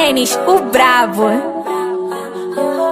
Denis, o brabo.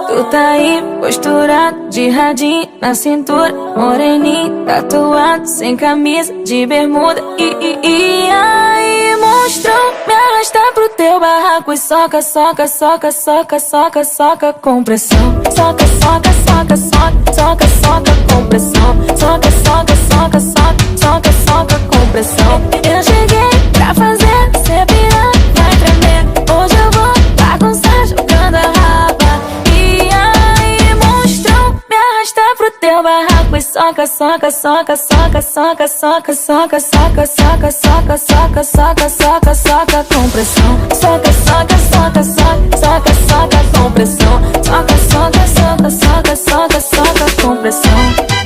Tu tá aí, posturado, de radinho na cintura, moreninho, tatuado, sem camisa, de bermuda. E aí, monstrão, me arrasta pro teu barraco e soca, soca, soca, soca, soca, soca com pressão. Soca, soca, soca, soca, soca, soca com pressão. Soca, soca, soca, soca, soca, soca com pressão. Eu cheguei pra fazer cê pirar, vai tremer. Hoje eu vou bagunçar jogando a raba. Pro teu barraco e soca, soca, soca, soca, soca, soca, soca, soca, soca, soca, soca, soca, soca, soca com pressão. Soca, soca, soca, soca, soca, soca com pressão. Soca, soca, soca, soca, soca, soca com pressão.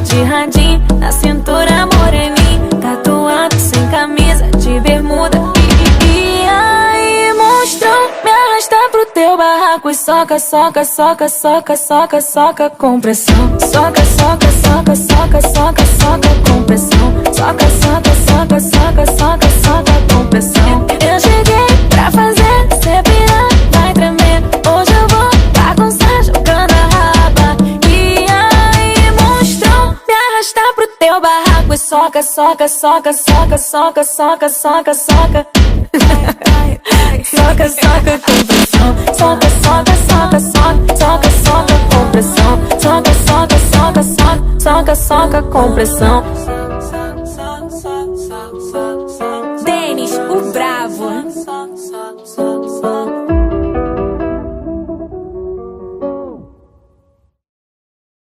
De radinho na cintura, moreninho, tatuado, sem camisa, de bermuda. E aí, monstrão, me arrasta pro teu barraco e soca, soca, soca, soca, soca, soca com pressão. Soca, soca, soca, soca, soca, soca com pressão. Soca, soca, soca, soca, soca, soca com pressão. Eu cheguei pra fazer cê pirar, vai tremer. Hoje eu vou bagunçar jogando a raba. Arrasta pro teu barraco e soca, soca, soca, soca, soca, soca, soca, soca. Soca, soca com pressão. Soca, soca, soca, soca, soca, soca com pressão. Soca, soca, soca, soca, soca, soca com pressão.